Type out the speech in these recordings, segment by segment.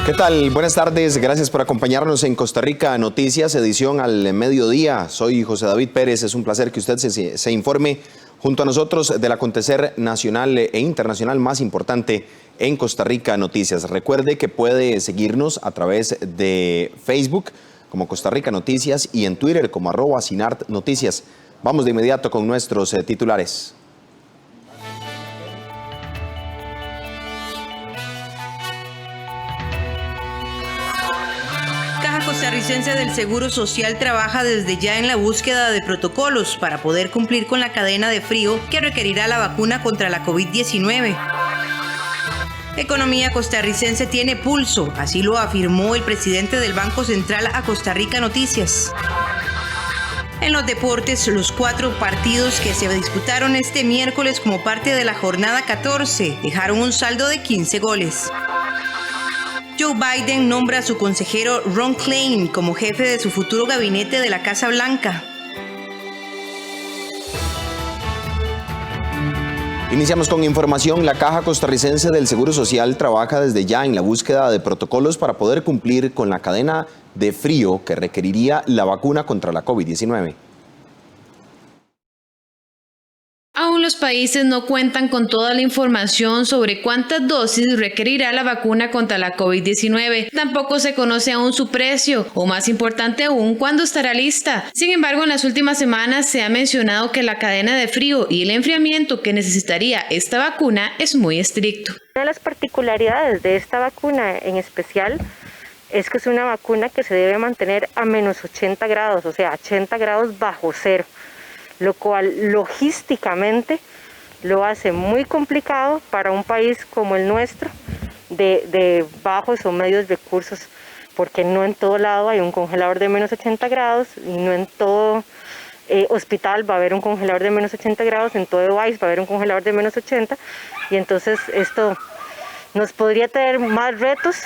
¿Qué tal? Buenas tardes, gracias por acompañarnos en Costa Rica Noticias, edición al mediodía. Soy José David Pérez, es un placer que usted se informe junto a nosotros del acontecer nacional e internacional más importante en Costa Rica Noticias. Recuerde que puede seguirnos a través de Facebook como Costa Rica Noticias y en Twitter como @CINART-Noticias. Vamos de inmediato con nuestros titulares. Caja Costarricense del Seguro Social trabaja desde ya en la búsqueda de protocolos para poder cumplir con la cadena de frío que requerirá la vacuna contra la COVID-19. Economía costarricense tiene pulso, así lo afirmó el presidente del Banco Central a Costa Rica Noticias. En los deportes, los 4 partidos que se disputaron este miércoles como parte de la jornada 14 dejaron un saldo de 15 goles. Joe Biden nombra a su consejero Ron Klain como jefe de su futuro gabinete de la Casa Blanca. Iniciamos con información. La Caja Costarricense del Seguro Social trabaja desde ya en la búsqueda de protocolos para poder cumplir con la cadena de frío que requeriría la vacuna contra la COVID-19. Aún los países no cuentan con toda la información sobre cuántas dosis requerirá la vacuna contra la COVID-19. Tampoco se conoce aún su precio, o más importante aún, cuándo estará lista. Sin embargo, en las últimas semanas se ha mencionado que la cadena de frío y el enfriamiento que necesitaría esta vacuna es muy estricto. Una de las particularidades de esta vacuna en especial es que es una vacuna que se debe mantener a menos 80 grados, o sea, 80 grados bajo cero, lo cual logísticamente lo hace muy complicado para un país como el nuestro, de bajos o medios recursos, porque no en todo lado hay un congelador de menos 80 grados y no en todo hospital va a haber un congelador de menos 80 grados, en todo país va a haber un congelador de menos 80, y entonces esto nos podría traer más retos.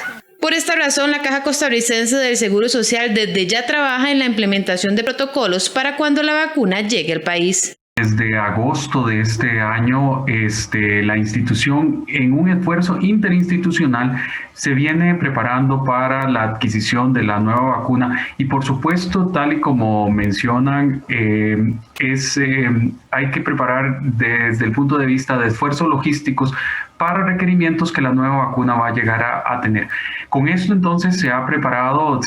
Por esta razón, la Caja Costarricense del Seguro Social desde ya trabaja en la implementación de protocolos para cuando la vacuna llegue al país. Desde agosto de este año, la institución, en un esfuerzo interinstitucional, se viene preparando para la adquisición de la nueva vacuna y, por supuesto, tal y como mencionan, hay que preparar desde el punto de vista de esfuerzos logísticos para requerimientos que la nueva vacuna va a llegar a tener. Con esto entonces se ha preparado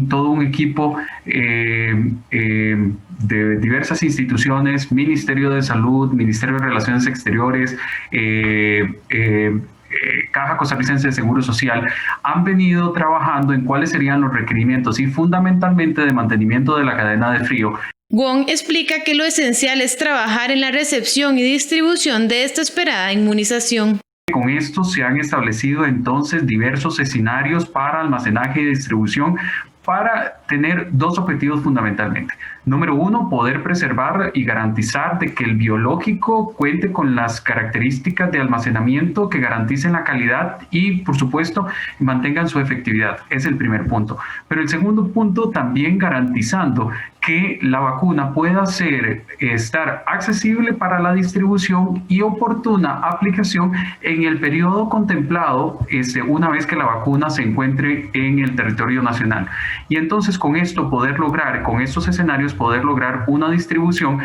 todo un equipo de diversas instituciones, Ministerio de Salud, Ministerio de Relaciones Exteriores, Caja Costarricense de Seguro Social, han venido trabajando en cuáles serían los requerimientos y fundamentalmente de mantenimiento de la cadena de frío. Wong explica que lo esencial es trabajar en la recepción y distribución de esta esperada inmunización. Con esto se han establecido entonces diversos escenarios para almacenaje y distribución para tener 2 objetivos fundamentalmente. Número 1, poder preservar y garantizar de que el biológico cuente con las características de almacenamiento que garanticen la calidad y, por supuesto, mantengan su efectividad. Es el primer punto. Pero el segundo punto, también garantizando que la vacuna pueda estar accesible para la distribución y oportuna aplicación en el periodo contemplado una vez que la vacuna se encuentre en el territorio nacional. Y entonces con estos escenarios, poder lograr una distribución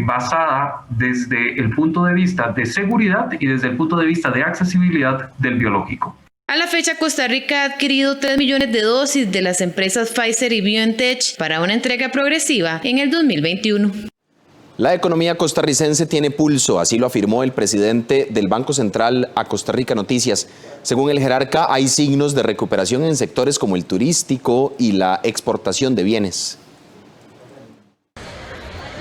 basada desde el punto de vista de seguridad y desde el punto de vista de accesibilidad del biológico. A la fecha, Costa Rica ha adquirido 3 millones de dosis de las empresas Pfizer y BioNTech para una entrega progresiva en el 2021. La economía costarricense tiene pulso, así lo afirmó el presidente del Banco Central a Costa Rica Noticias. Según el jerarca, hay signos de recuperación en sectores como el turístico y la exportación de bienes.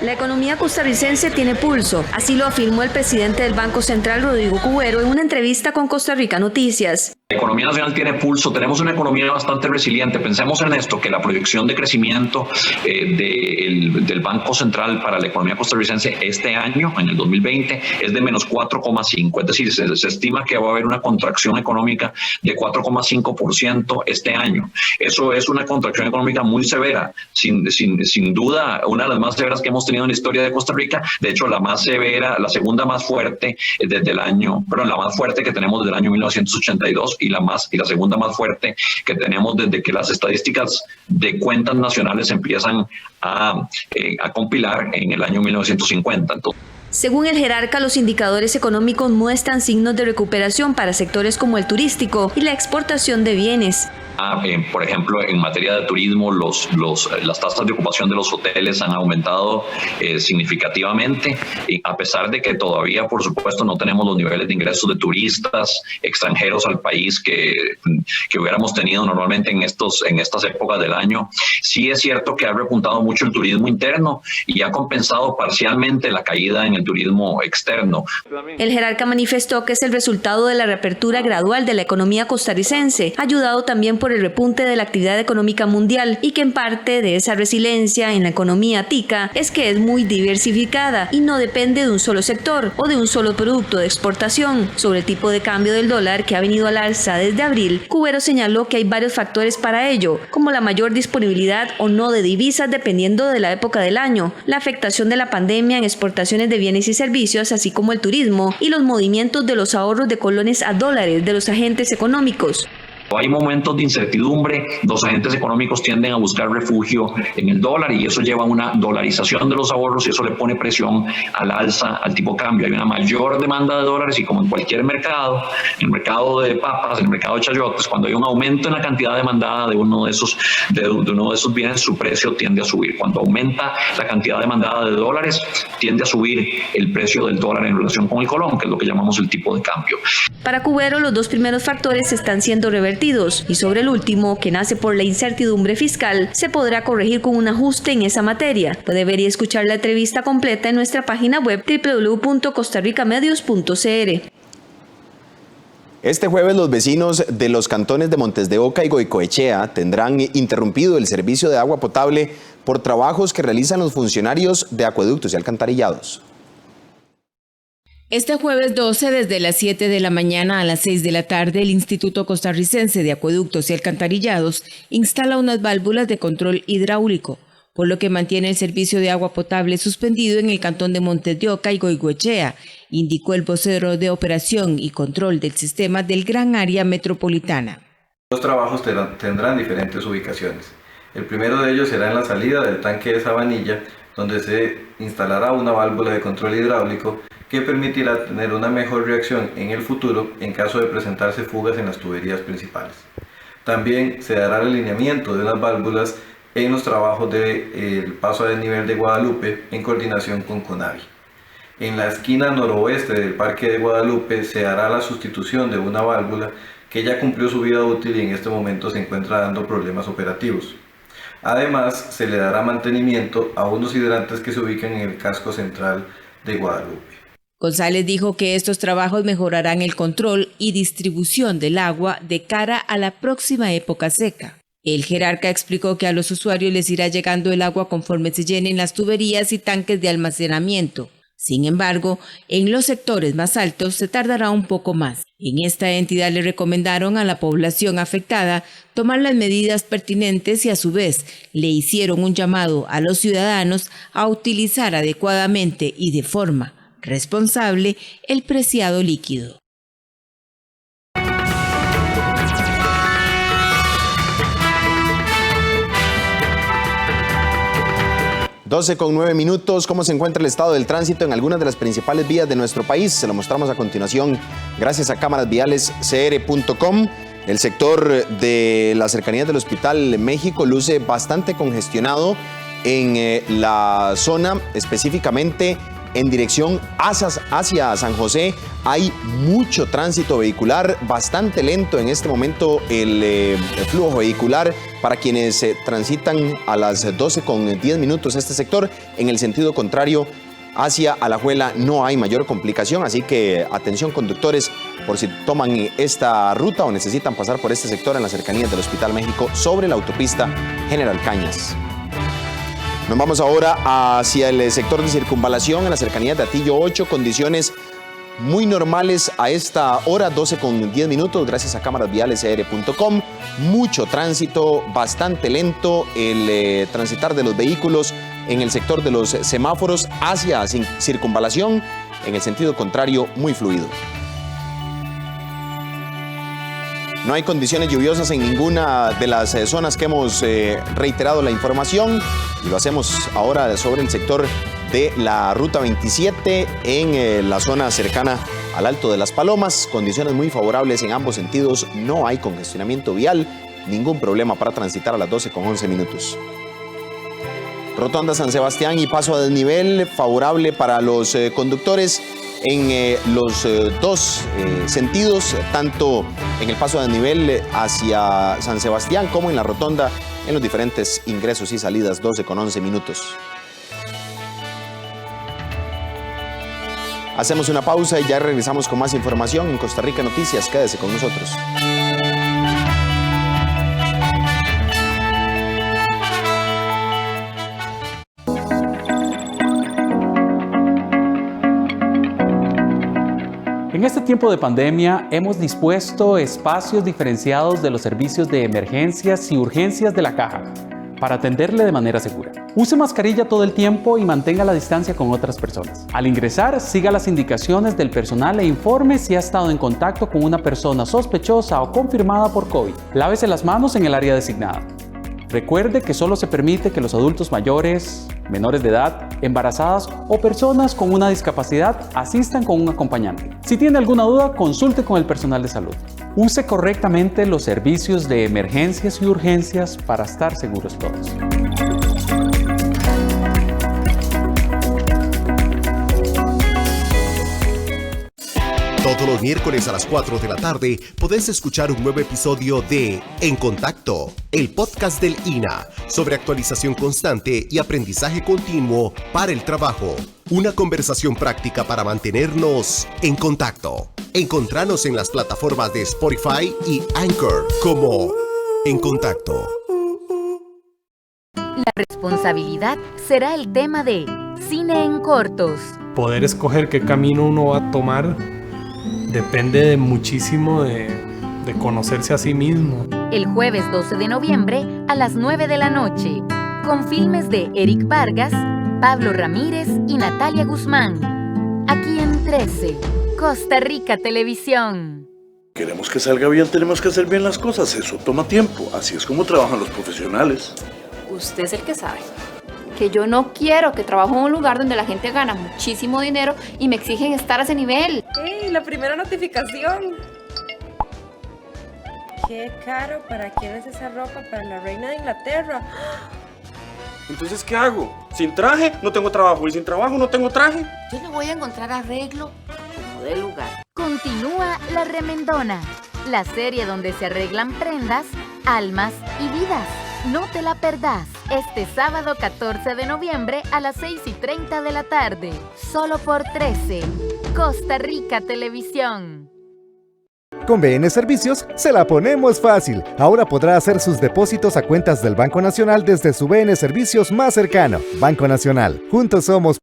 La economía costarricense tiene pulso, así lo afirmó el presidente del Banco Central, Rodrigo Cubero, en una entrevista con Costa Rica Noticias. La economía nacional tiene pulso, tenemos una economía bastante resiliente. Pensemos en esto, que la proyección de crecimiento del Banco Central para la economía costarricense este año, en el 2020, es de menos 4,5. Es decir, se estima que va a haber una contracción económica de 4,5% este año. Eso es una contracción económica muy severa, sin duda, una de las más severas que hemos tenido en la historia de Costa Rica. De hecho, la más severa, la segunda más fuerte desde el año, la más fuerte que tenemos desde el año 1982. Y y la segunda más fuerte que tenemos desde que las estadísticas de cuentas nacionales empiezan a compilar en el año 1950. Entonces, según el jerarca, los indicadores económicos muestran signos de recuperación para sectores como el turístico y la exportación de bienes. Por ejemplo, en materia de turismo, las tasas de ocupación de los hoteles han aumentado significativamente, y a pesar de que todavía, por supuesto, no tenemos los niveles de ingresos de turistas extranjeros al país que hubiéramos tenido normalmente en estas épocas del año. Sí es cierto que ha repuntado mucho el turismo interno y ha compensado parcialmente la caída en el turismo externo. El jerarca manifestó que es el resultado de la reapertura gradual de la economía costarricense, ayudado también por el repunte de la actividad económica mundial, y que en parte de esa resiliencia en la economía tica es que es muy diversificada y no depende de un solo sector o de un solo producto de exportación. Sobre el tipo de cambio del dólar, que ha venido al alza desde abril, Cubero señaló que hay varios factores para ello, como la mayor disponibilidad o no de divisas dependiendo de la época del año, la afectación de la pandemia en exportaciones de bienes y servicios, así como el turismo y los movimientos de los ahorros de colones a dólares de los agentes económicos. Hay momentos de incertidumbre, los agentes económicos tienden a buscar refugio en el dólar y eso lleva a una dolarización de los ahorros y eso le pone presión al alza, al tipo de cambio. Hay una mayor demanda de dólares y, como en cualquier mercado, en el mercado de papas, en el mercado de chayotes, cuando hay un aumento en la cantidad demandada de uno de esos bienes, su precio tiende a subir. Cuando aumenta la cantidad demandada de dólares, tiende a subir el precio del dólar en relación con el colón, que es lo que llamamos el tipo de cambio. Para Cubero, los dos primeros factores están siendo revertidos, y sobre el último, que nace por la incertidumbre fiscal, se podrá corregir con un ajuste en esa materia. Puede ver y escuchar la entrevista completa en nuestra página web www.costarricamedios.cr. Este jueves los vecinos de los cantones de Montes de Oca y Goicoechea tendrán interrumpido el servicio de agua potable por trabajos que realizan los funcionarios de acueductos y alcantarillados. Este jueves 12, desde las 7 de la mañana a las 6 de la tarde, el Instituto Costarricense de Acueductos y Alcantarillados instala unas válvulas de control hidráulico, por lo que mantiene el servicio de agua potable suspendido en el cantón de Montes de Oca y Goicoechea, indicó el vocero de operación y control del sistema del Gran Área Metropolitana. Los trabajos tendrán diferentes ubicaciones. El primero de ellos será en la salida del tanque de Sabanilla, donde se instalará una válvula de control hidráulico que permitirá tener una mejor reacción en el futuro en caso de presentarse fugas en las tuberías principales. También se dará el alineamiento de las válvulas en los trabajos del paso a desnivel de Guadalupe en coordinación con CONAVI. En la esquina noroeste del Parque de Guadalupe se hará la sustitución de una válvula que ya cumplió su vida útil y en este momento se encuentra dando problemas operativos. Además, se le dará mantenimiento a unos hidrantes que se ubican en el casco central de Guadalupe. González dijo que estos trabajos mejorarán el control y distribución del agua de cara a la próxima época seca. El jerarca explicó que a los usuarios les irá llegando el agua conforme se llenen las tuberías y tanques de almacenamiento. Sin embargo, en los sectores más altos se tardará un poco más. En esta entidad le recomendaron a la población afectada tomar las medidas pertinentes y a su vez le hicieron un llamado a los ciudadanos a utilizar adecuadamente y de forma responsable el preciado líquido. 12:09 minutos. ¿Cómo se encuentra el estado del tránsito en algunas de las principales vías de nuestro país? Se lo mostramos a continuación gracias a cámarasvialescr.com. El sector de las cercanías del Hospital México luce bastante congestionado en la zona, específicamente en dirección hacia San José. Hay mucho tránsito vehicular, bastante lento en este momento el flujo vehicular para quienes transitan a las 12:10 este sector. En el sentido contrario, hacia Alajuela no hay mayor complicación, así que atención conductores por si toman esta ruta o necesitan pasar por este sector en las cercanías del Hospital México sobre la autopista General Cañas. Nos vamos ahora hacia el sector de circunvalación en las cercanías de Atillo 8, condiciones muy normales a esta hora, 12:10, gracias a cámarasvialescr.com. Mucho tránsito, bastante lento el transitar de los vehículos en el sector de los semáforos hacia circunvalación, en el sentido contrario, muy fluido. No hay condiciones lluviosas en ninguna de las zonas que hemos reiterado la información, y lo hacemos ahora sobre el sector de la Ruta 27 en la zona cercana al Alto de las Palomas. Condiciones muy favorables en ambos sentidos, no hay congestionamiento vial, ningún problema para transitar a las 12:11. Rotonda San Sebastián y paso a desnivel favorable para los conductores en los dos sentidos, tanto en el paso a desnivel hacia San Sebastián como en la rotonda en los diferentes ingresos y salidas. 12:11. Hacemos una pausa y ya regresamos con más información en Costa Rica Noticias. Quédese con nosotros. En este tiempo de pandemia hemos dispuesto espacios diferenciados de los servicios de emergencias y urgencias de la Caja para atenderle de manera segura. Use mascarilla todo el tiempo y mantenga la distancia con otras personas. Al ingresar, siga las indicaciones del personal e informe si ha estado en contacto con una persona sospechosa o confirmada por COVID. Lávese las manos en el área designada. Recuerde que solo se permite que los adultos mayores, menores de edad, embarazadas o personas con una discapacidad asistan con un acompañante. Si tiene alguna duda, consulte con el personal de salud. Use correctamente los servicios de emergencias y urgencias para estar seguros todos. Todos los miércoles a las 4 de la tarde podés escuchar un nuevo episodio de En Contacto, el podcast del INAH, sobre actualización constante y aprendizaje continuo para el trabajo. Una conversación práctica para mantenernos en contacto. Encontranos en las plataformas de Spotify y Anchor como En Contacto. La responsabilidad será el tema de Cine en Cortos. Poder escoger qué camino uno va a tomar depende de muchísimo de conocerse a sí mismo. El jueves 12 de noviembre a las 9 de la noche, con filmes de Eric Vargas, Pablo Ramírez y Natalia Guzmán. Aquí en 13, Costa Rica Televisión. Queremos que salga bien, tenemos que hacer bien las cosas. Eso toma tiempo. Así es como trabajan los profesionales. Usted es el que sabe. Que yo no quiero que trabajo en un lugar donde la gente gana muchísimo dinero y me exigen estar a ese nivel. ¡Ey! La primera notificación. ¡Qué caro! ¿Para quién es esa ropa? Para la reina de Inglaterra. Entonces, ¿qué hago? Sin traje no tengo trabajo y sin trabajo no tengo traje. Yo le voy a encontrar arreglo como de lugar. Continúa La Remendona, la serie donde se arreglan prendas, almas y vidas. No te la perdás, este sábado 14 de noviembre a las 6:30 de la tarde, solo por 13, Costa Rica Televisión. Con BN Servicios se la ponemos fácil. Ahora podrá hacer sus depósitos a cuentas del Banco Nacional desde su BN Servicios más cercano. Banco Nacional, juntos somos...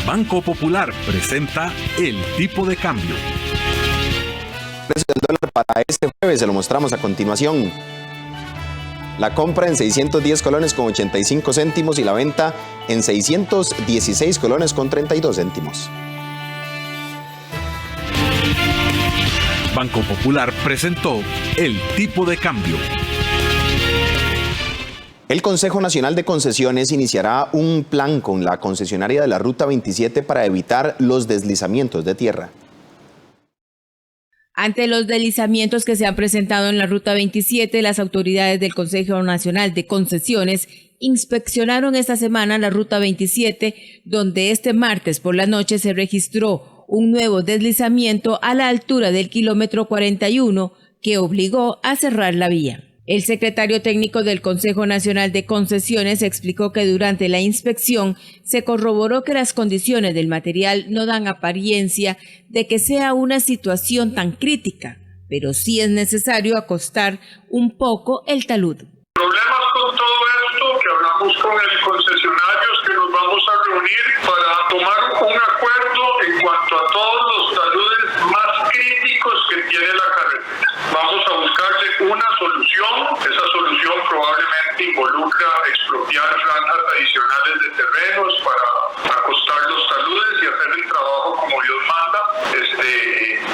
Banco Popular presenta El Tipo de Cambio. El precio del dólar para este jueves se lo mostramos a continuación. La compra en 610 colones con 85 céntimos y la venta en 616 colones con 32 céntimos. Banco Popular presentó El Tipo de Cambio. El Consejo Nacional de Concesiones iniciará un plan con la concesionaria de la Ruta 27 para evitar los deslizamientos de tierra. Ante los deslizamientos que se han presentado en la Ruta 27, las autoridades del Consejo Nacional de Concesiones inspeccionaron esta semana la Ruta 27, donde este martes por la noche se registró un nuevo deslizamiento a la altura del kilómetro 41 que obligó a cerrar la vía. El secretario técnico del Consejo Nacional de Concesiones explicó que durante la inspección se corroboró que las condiciones del material no dan apariencia de que sea una situación tan crítica, pero sí es necesario acostar un poco el talud. Problemas con todo esto, que hablamos con el concesionario, es que nos vamos a reunir para tomar un acuerdo en cuanto a todos los taludes más críticos que tiene la carretera. Vamos a buscarle una solución. Esa solución probablemente involucra expropiar franjas adicionales de terrenos para acostar los taludes y hacer el trabajo como Dios manda.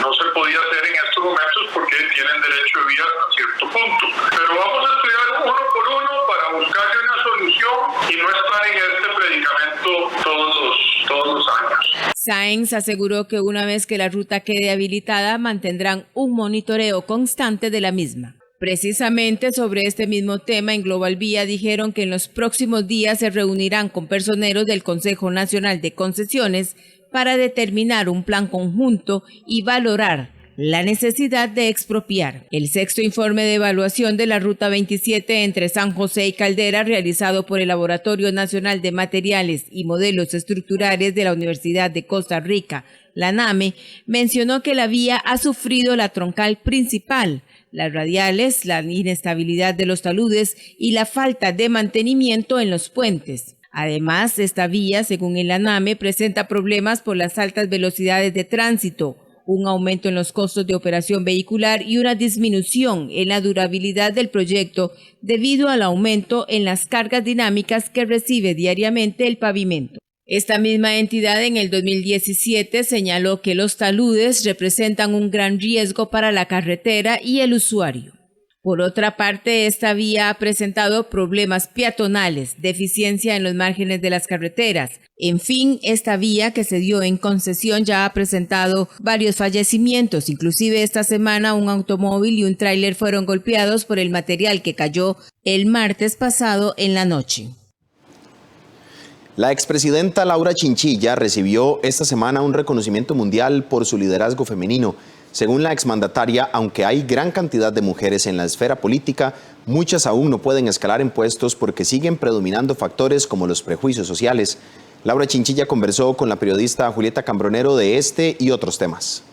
No se podía hacer en estos momentos porque tiene Hines aseguró que una vez que la ruta quede habilitada, mantendrán un monitoreo constante de la misma. Precisamente sobre este mismo tema en Global Vía dijeron que en los próximos días se reunirán con personeros del Consejo Nacional de Concesiones para determinar un plan conjunto y valorar la necesidad de expropiar. El sexto informe de evaluación de la Ruta 27 entre San José y Caldera, realizado por el Laboratorio Nacional de Materiales y Modelos Estructurales de la Universidad de Costa Rica, la NAME, mencionó que la vía ha sufrido la troncal principal, las radiales, la inestabilidad de los taludes y la falta de mantenimiento en los puentes. Además, esta vía, según el ANAME, presenta problemas por las altas velocidades de tránsito, un aumento en los costos de operación vehicular y una disminución en la durabilidad del proyecto debido al aumento en las cargas dinámicas que recibe diariamente el pavimento. Esta misma entidad en el 2017 señaló que los taludes representan un gran riesgo para la carretera y el usuario. Por otra parte, esta vía ha presentado problemas peatonales, deficiencia en los márgenes de las carreteras. En fin, esta vía que se dio en concesión ya ha presentado varios fallecimientos. Inclusive esta semana un automóvil y un tráiler fueron golpeados por el material que cayó el martes pasado en la noche. La expresidenta Laura Chinchilla recibió esta semana un reconocimiento mundial por su liderazgo femenino. Según la exmandataria, aunque hay gran cantidad de mujeres en la esfera política, muchas aún no pueden escalar en puestos porque siguen predominando factores como los prejuicios sociales. Laura Chinchilla conversó con la periodista Julieta Cambronero de este y otros temas.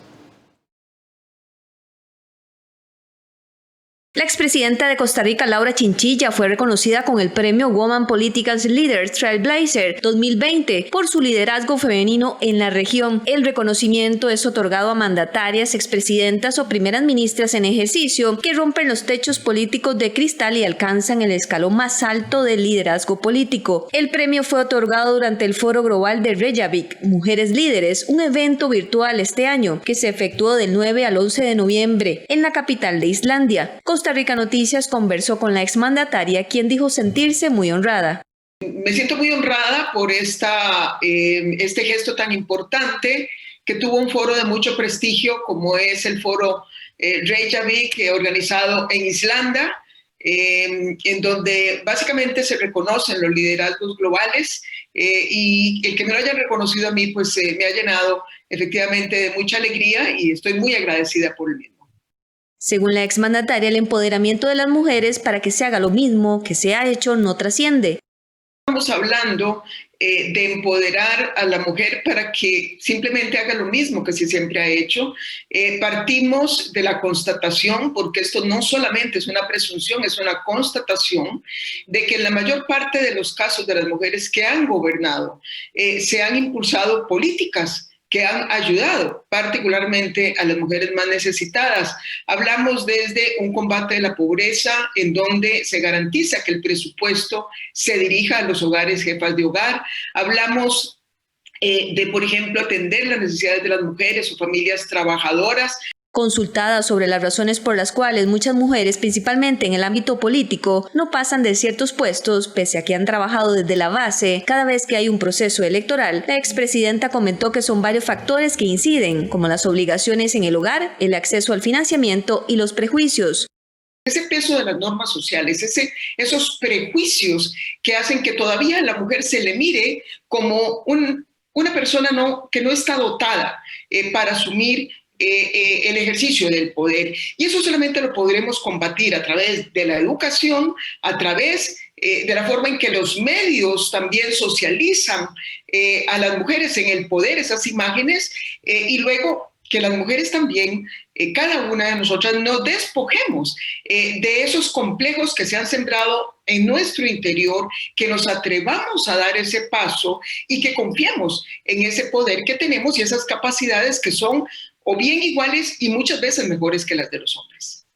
La expresidenta de Costa Rica, Laura Chinchilla, fue reconocida con el premio Women Political Leaders Trailblazer 2020 por su liderazgo femenino en la región. El reconocimiento es otorgado a mandatarias, expresidentas o primeras ministras en ejercicio que rompen los techos políticos de cristal y alcanzan el escalón más alto del liderazgo político. El premio fue otorgado durante el Foro Global de Reykjavik, Mujeres Líderes, un evento virtual este año que se efectuó del 9 al 11 de noviembre en la capital de Islandia. Costa Rica Noticias conversó con la exmandataria, quien dijo sentirse muy honrada. Me siento muy honrada por este gesto tan importante que tuvo un foro de mucho prestigio como es el foro Reykjavik, organizado en Islandia, en donde básicamente se reconocen los liderazgos globales y el que me lo hayan reconocido a mí pues me ha llenado efectivamente de mucha alegría y estoy muy agradecida por el mismo. Según la exmandataria, el empoderamiento de las mujeres para que se haga lo mismo que se ha hecho no trasciende. Estamos hablando de empoderar a la mujer para que simplemente haga lo mismo que se siempre ha hecho. Partimos de la constatación, porque esto no solamente es una presunción, es una constatación, de que en la mayor parte de los casos de las mujeres que han gobernado se han impulsado políticas que han ayudado particularmente a las mujeres más necesitadas. Hablamos desde un combate de la pobreza en donde se garantiza que el presupuesto se dirija a los hogares jefas de hogar. Hablamos de, por ejemplo, atender las necesidades de las mujeres o familias trabajadoras. Consultada sobre las razones por las cuales muchas mujeres, principalmente en el ámbito político, no pasan de ciertos puestos, pese a que han trabajado desde la base, cada vez que hay un proceso electoral, la expresidenta comentó que son varios factores que inciden, como las obligaciones en el hogar, el acceso al financiamiento y los prejuicios. Ese peso de las normas sociales, esos prejuicios que hacen que todavía a la mujer se le mire como una persona que no está dotada para asumir el ejercicio del poder. Y eso solamente lo podremos combatir a través de la educación, a través de la forma en que los medios también socializan a las mujeres en el poder, esas imágenes, y luego que las mujeres también, cada una de nosotras, nos despojemos de esos complejos que se han sembrado en nuestro interior, que nos atrevamos a dar ese paso y que confiemos en ese poder que tenemos y esas capacidades que son o bien iguales y muchas veces mejores que las de los hombres.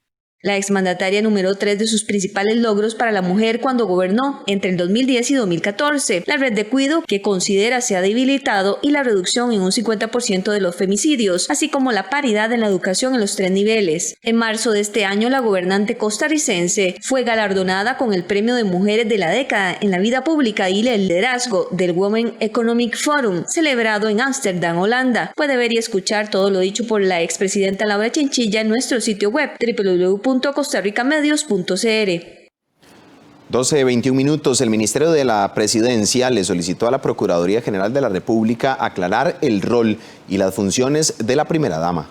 La exmandataria enumeró 3 de sus principales logros para la mujer cuando gobernó entre el 2010 y 2014, la red de cuidado que considera se ha debilitado y la reducción en un 50% de los femicidios, así como la paridad en la educación en los 3 niveles. En marzo de este año, la gobernante costarricense fue galardonada con el Premio de Mujeres de la Década en la Vida Pública y el Liderazgo del Women Economic Forum, celebrado en Ámsterdam, Holanda. Puede ver y escuchar todo lo dicho por la expresidenta Laura Chinchilla en nuestro sitio web www.costarricamedios.cr. 12:21 minutos. El Ministerio de la Presidencia le solicitó a la Procuraduría General de la República aclarar el rol y las funciones de la primera dama.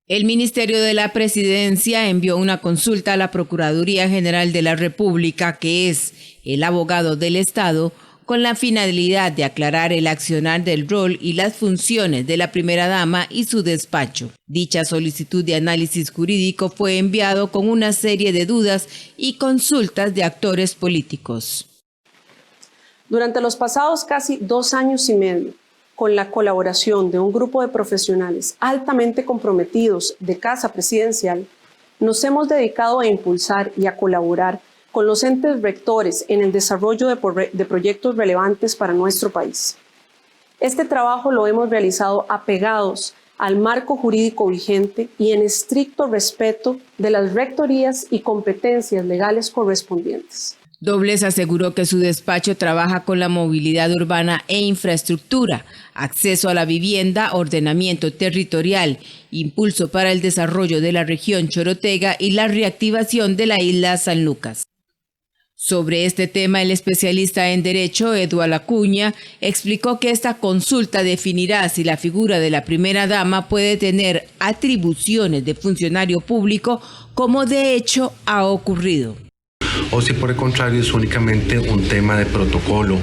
El Ministerio de la Presidencia envió una consulta a la Procuraduría General de la República, que es el abogado del Estado, con la finalidad de aclarar el accionar del rol y las funciones de la primera dama y su despacho. Dicha solicitud de análisis jurídico fue enviado con una serie de dudas y consultas de actores políticos. Durante los pasados casi 2 años y medio, con la colaboración de un grupo de profesionales altamente comprometidos de Casa Presidencial, nos hemos dedicado a impulsar y a colaborar con los entes rectores en el desarrollo de proyectos relevantes para nuestro país. Este trabajo lo hemos realizado apegados al marco jurídico vigente y en estricto respeto de las rectorías y competencias legales correspondientes. Dobles aseguró que su despacho trabaja con la movilidad urbana e infraestructura, acceso a la vivienda, ordenamiento territorial, impulso para el desarrollo de la región Chorotega y la reactivación de la isla San Lucas. Sobre este tema, el especialista en Derecho, Eduardo Acuña, explicó que esta consulta definirá si la figura de la primera dama puede tener atribuciones de funcionario público, como de hecho ha ocurrido. O si por el contrario es únicamente un tema de protocolo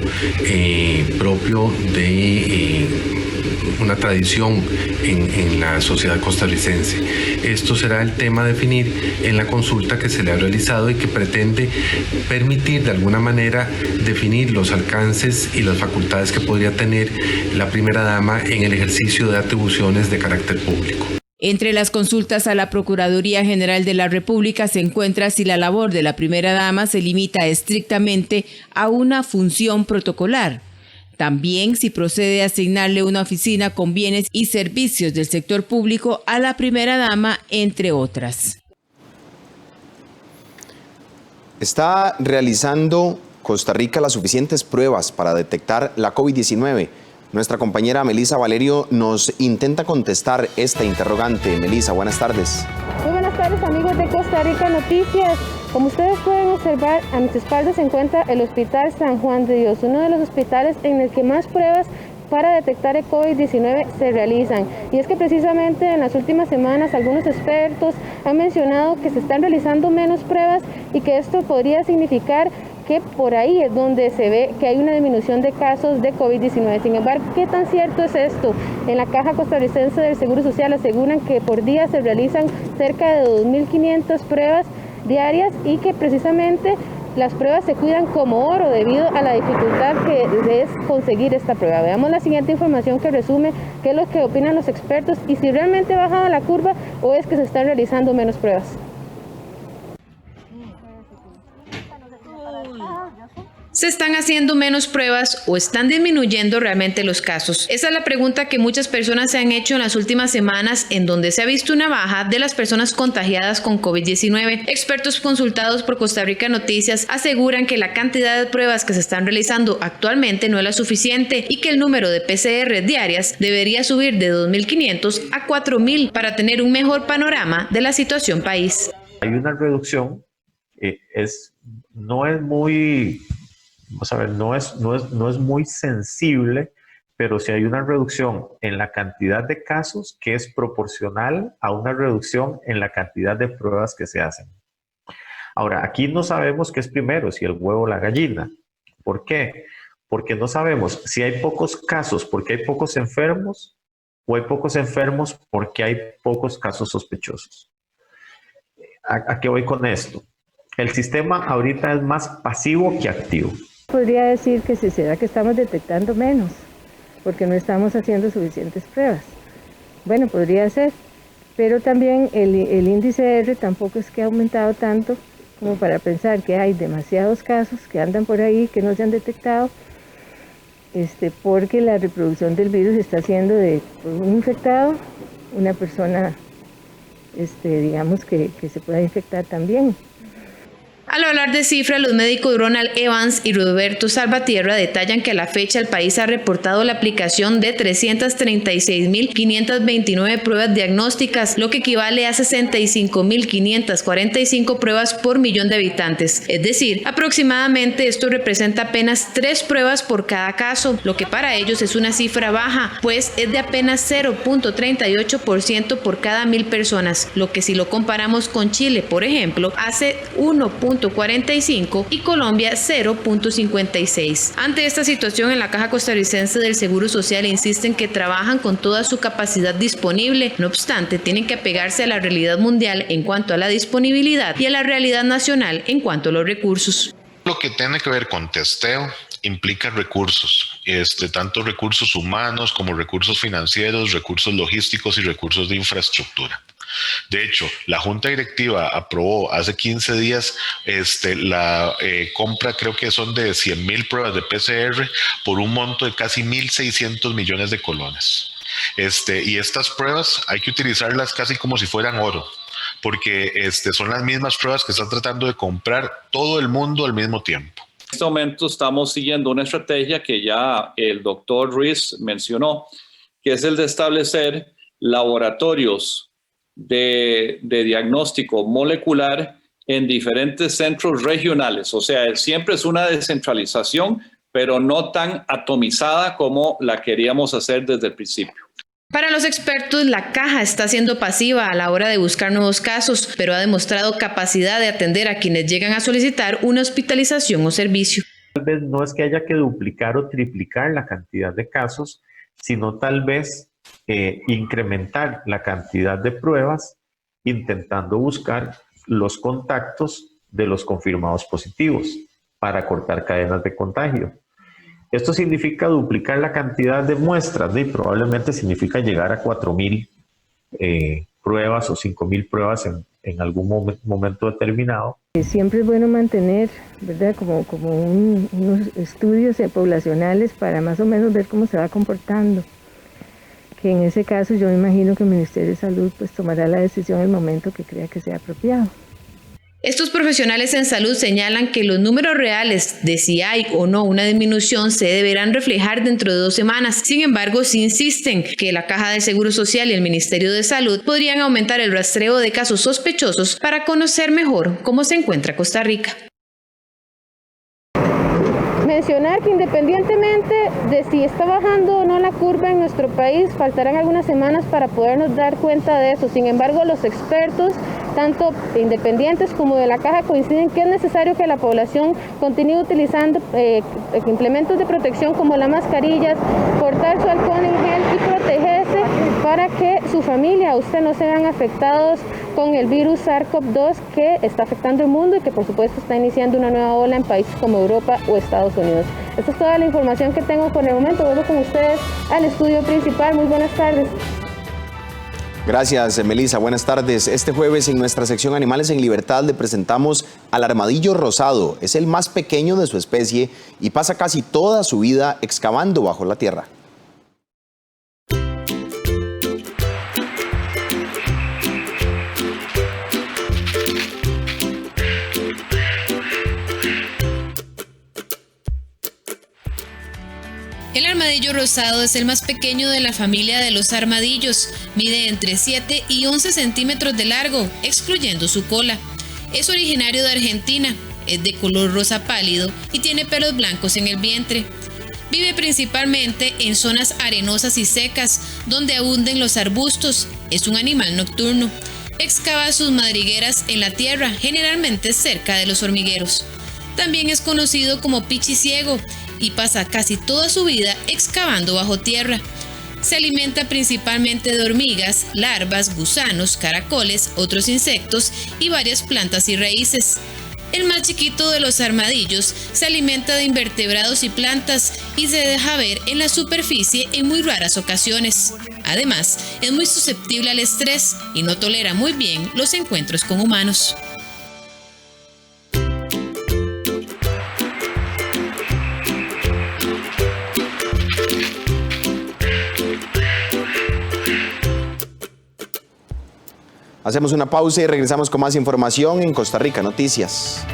propio de una tradición en la sociedad costarricense. Esto será el tema a definir en la consulta que se le ha realizado y que pretende permitir de alguna manera definir los alcances y las facultades que podría tener la primera dama en el ejercicio de atribuciones de carácter público. Entre las consultas a la Procuraduría General de la República se encuentra si la labor de la primera dama se limita estrictamente a una función protocolar. También si procede a asignarle una oficina con bienes y servicios del sector público a la primera dama, entre otras. ¿Está realizando Costa Rica las suficientes pruebas para detectar la COVID-19? Nuestra compañera Melissa Valerio nos intenta contestar esta interrogante. Melissa, buenas tardes. Muy buenas tardes, amigos de Costa Rica Noticias. Como ustedes pueden observar, a mis espaldas se encuentra el Hospital San Juan de Dios, uno de los hospitales en el que más pruebas para detectar el COVID-19 se realizan. Y es que precisamente en las últimas semanas algunos expertos han mencionado que se están realizando menos pruebas y que esto podría significar que por ahí es donde se ve que hay una disminución de casos de COVID-19. Sin embargo, ¿qué tan cierto es esto? En la Caja Costarricense del Seguro Social aseguran que por día se realizan cerca de 2.500 pruebas diarias y que precisamente las pruebas se cuidan como oro debido a la dificultad que es conseguir esta prueba. Veamos la siguiente información que resume qué es lo que opinan los expertos y si realmente ha bajado la curva o es que se están realizando menos pruebas. ¿Se están haciendo menos pruebas o están disminuyendo realmente los casos? Esa es la pregunta que muchas personas se han hecho en las últimas semanas, en donde se ha visto una baja de las personas contagiadas con COVID-19. Expertos consultados por Costa Rica Noticias aseguran que la cantidad de pruebas que se están realizando actualmente no es la suficiente y que el número de PCR diarias debería subir de 2.500 a 4.000 para tener un mejor panorama de la situación país. Hay una reducción, no es muy... Vamos a ver, no es muy sensible, pero sí hay una reducción en la cantidad de casos que es proporcional a una reducción en la cantidad de pruebas que se hacen. Ahora, aquí no sabemos qué es primero, si el huevo o la gallina. ¿Por qué? Porque no sabemos si hay pocos casos porque hay pocos enfermos o hay pocos enfermos porque hay pocos casos sospechosos. ¿A qué voy con esto? El sistema ahorita es más pasivo que activo. Podría decir que sí, será que estamos detectando menos, porque no estamos haciendo suficientes pruebas. Bueno, podría ser, pero también el índice R tampoco es que ha aumentado tanto como para pensar que hay demasiados casos que andan por ahí que no se han detectado, porque la reproducción del virus está haciendo de un infectado una persona, digamos, que se pueda infectar también. Al hablar de cifras, los médicos Ronald Evans y Roberto Salvatierra detallan que a la fecha el país ha reportado la aplicación de 336.529 pruebas diagnósticas, lo que equivale a 65.545 pruebas por millón de habitantes. Es decir, aproximadamente esto representa apenas 3 pruebas por cada caso, lo que para ellos es una cifra baja, pues es de apenas 0.38% por cada 1.000 personas, lo que si lo comparamos con Chile, por ejemplo, hace 1.45 y Colombia 0.56. Ante esta situación, en la Caja Costarricense del Seguro Social insisten que trabajan con toda su capacidad disponible. No obstante, tienen que apegarse a la realidad mundial en cuanto a la disponibilidad y a la realidad nacional en cuanto a los recursos. Lo que tiene que ver con testeo implica recursos, tanto recursos humanos como recursos financieros, recursos logísticos y recursos de infraestructura. De hecho, la Junta Directiva aprobó hace 15 días la compra, creo que son de 100.000 pruebas de PCR por un monto de casi 1.600 millones de colones. Y estas pruebas hay que utilizarlas casi como si fueran oro, porque son las mismas pruebas que están tratando de comprar todo el mundo al mismo tiempo. En este momento estamos siguiendo una estrategia que ya el doctor Ruiz mencionó, que es el de establecer laboratorios de diagnóstico molecular en diferentes centros regionales. O sea, siempre es una descentralización, pero no tan atomizada como la queríamos hacer desde el principio. Para los expertos, la Caja está siendo pasiva a la hora de buscar nuevos casos, pero ha demostrado capacidad de atender a quienes llegan a solicitar una hospitalización o servicio. Tal vez no es que haya que duplicar o triplicar la cantidad de casos, sino tal vez incrementar la cantidad de pruebas intentando buscar los contactos de los confirmados positivos para cortar cadenas de contagio. Esto significa duplicar la cantidad de muestras y probablemente significa llegar a 4.000 pruebas o 5.000 pruebas en algún momento determinado. Siempre es bueno mantener, ¿verdad?, como unos estudios poblacionales para más o menos ver cómo se va comportando. Que en ese caso yo me imagino que el Ministerio de Salud pues tomará la decisión en el momento que crea que sea apropiado. Estos profesionales en salud señalan que los números reales de si hay o no una disminución se deberán reflejar dentro de 2 semanas. Sin embargo, sí insisten que la Caja de Seguro Social y el Ministerio de Salud podrían aumentar el rastreo de casos sospechosos para conocer mejor cómo se encuentra Costa Rica. Mencionar que independientemente de si está bajando o no la curva en nuestro país, faltarán algunas semanas para podernos dar cuenta de eso. Sin embargo, los expertos, tanto independientes como de la Caja, coinciden que es necesario que la población continúe utilizando implementos de protección como las mascarillas, portar su alcohol en gel y protegerse para que su familia o usted no se vean afectados con el virus SARS-CoV-2 que está afectando el mundo y que por supuesto está iniciando una nueva ola en países como Europa o Estados Unidos. Esta es toda la información que tengo por el momento. Vuelvo con ustedes al estudio principal. Muy buenas tardes. Gracias, Melissa. Buenas tardes. Este jueves en nuestra sección Animales en Libertad le presentamos al armadillo rosado. Es el más pequeño de su especie y pasa casi toda su vida excavando bajo la tierra. El armadillo rosado es el más pequeño de la familia de los armadillos. Mide entre 7 y 11 centímetros de largo, excluyendo su cola. Es originario de Argentina, es de color rosa pálido y tiene pelos blancos en el vientre. Vive principalmente en zonas arenosas y secas, donde abunden los arbustos. Es un animal nocturno. Excava sus madrigueras en la tierra, generalmente cerca de los hormigueros. También es conocido como pichiciego y pasa casi toda su vida excavando bajo tierra. Se alimenta principalmente de hormigas, larvas, gusanos, caracoles, otros insectos y varias plantas y raíces. El más chiquito de los armadillos se alimenta de invertebrados y plantas y se deja ver en la superficie en muy raras ocasiones. Además, es muy susceptible al estrés y no tolera muy bien los encuentros con humanos. Hacemos una pausa y regresamos con más información en Costa Rica Noticias.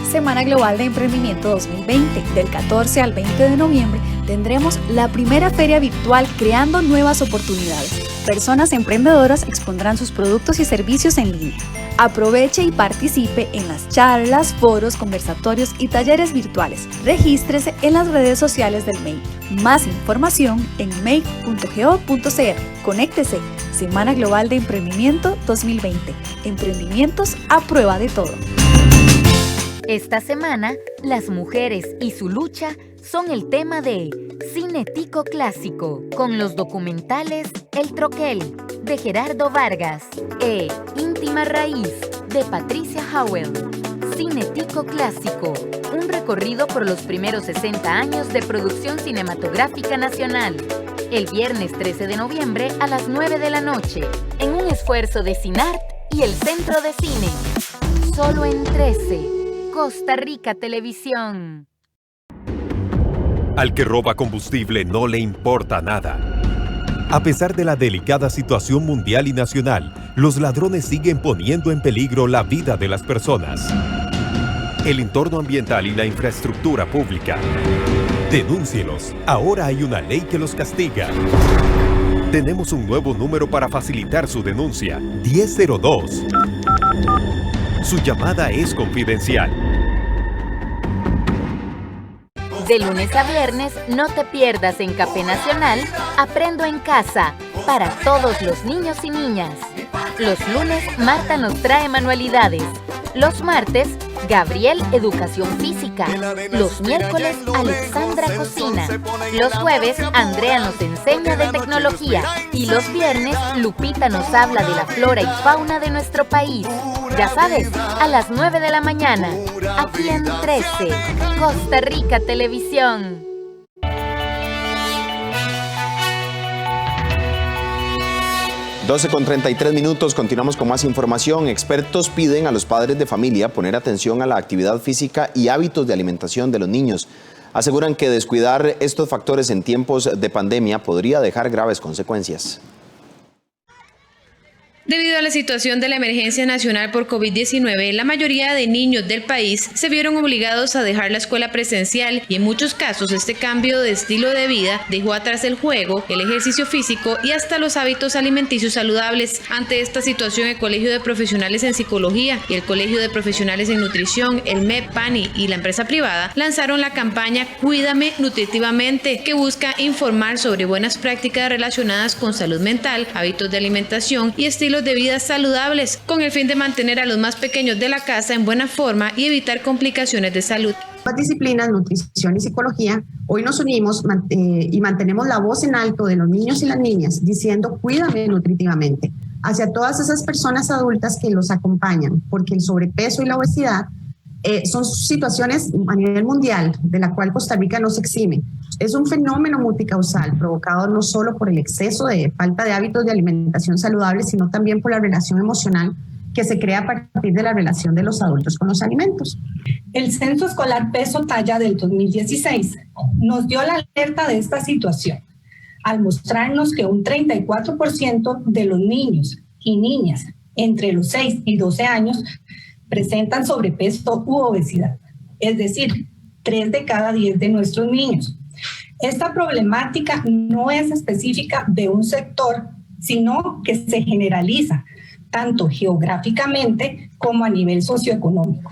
Semana Global de Emprendimiento 2020. Del 14 al 20 de noviembre tendremos la primera feria virtual creando nuevas oportunidades. Personas emprendedoras expondrán sus productos y servicios en línea. Aproveche y participe en las charlas, foros, conversatorios y talleres virtuales. Regístrese en las redes sociales del MEI. Más información en mei.go.cr. Conéctese. Semana Global de Emprendimiento 2020. Emprendimientos a prueba de todo. Esta semana, las mujeres y su lucha son el tema de Cine Tico Clásico, con los documentales El Troquel, de Gerardo Vargas, e Íntima Raíz, de Patricia Howell. Cine Tico Clásico, un recorrido por los primeros 60 años de producción cinematográfica nacional. El viernes 13 de noviembre a las 9 de la noche, en un esfuerzo de Cinart y el Centro de Cine. Solo en 13. Costa Rica Televisión. Al que roba combustible no le importa nada. A pesar de la delicada situación mundial y nacional, los ladrones siguen poniendo en peligro la vida de las personas, el entorno ambiental y la infraestructura pública. Denúncielos. Ahora hay una ley que los castiga. Tenemos un nuevo número para facilitar su denuncia: 1002. Su llamada es confidencial. De lunes a viernes, no te pierdas en Café Nacional Aprendo en Casa, para todos los niños y niñas. Los lunes, Marta nos trae manualidades. Los martes, Gabriel Educación Física. Los miércoles, Alexandra Cocina. Los jueves, Andrea nos enseña de tecnología. Y los viernes, Lupita nos habla de la flora y fauna de nuestro país. Ya sabes, a las 9 de la mañana, aquí en 13, Costa Rica Televisión. Con 33 minutos, continuamos con más información. Expertos piden a los padres de familia poner atención a la actividad física y hábitos de alimentación de los niños. Aseguran que descuidar estos factores en tiempos de pandemia podría dejar graves consecuencias. Debido a la situación de la emergencia nacional por COVID-19, la mayoría de niños del país se vieron obligados a dejar la escuela presencial y en muchos casos este cambio de estilo de vida dejó atrás el juego, el ejercicio físico y hasta los hábitos alimenticios saludables. Ante esta situación, el Colegio de Profesionales en Psicología y el Colegio de Profesionales en Nutrición, el MEP, PANI y la empresa privada lanzaron la campaña Cuídame Nutritivamente, que busca informar sobre buenas prácticas relacionadas con salud mental, hábitos de alimentación y estilos de vida saludables, con el fin de mantener a los más pequeños de la casa en buena forma y evitar complicaciones de salud. Las disciplinas, nutrición y psicología, hoy nos unimos y mantenemos la voz en alto de los niños y las niñas diciendo cuídame nutritivamente hacia todas esas personas adultas que los acompañan, porque el sobrepeso y la obesidad son situaciones a nivel mundial de la cual Costa Rica no se exime. Es un fenómeno multicausal provocado no solo por el exceso de falta de hábitos de alimentación saludable, sino también por la relación emocional que se crea a partir de la relación de los adultos con los alimentos. El Censo Escolar Peso-Talla del 2016 nos dio la alerta de esta situación, al mostrarnos que un 34% de los niños y niñas entre los 6 y 12 años presentan sobrepeso u obesidad, es decir, 3 de cada 10 de nuestros niños. Esta problemática no es específica de un sector, sino que se generaliza tanto geográficamente como a nivel socioeconómico.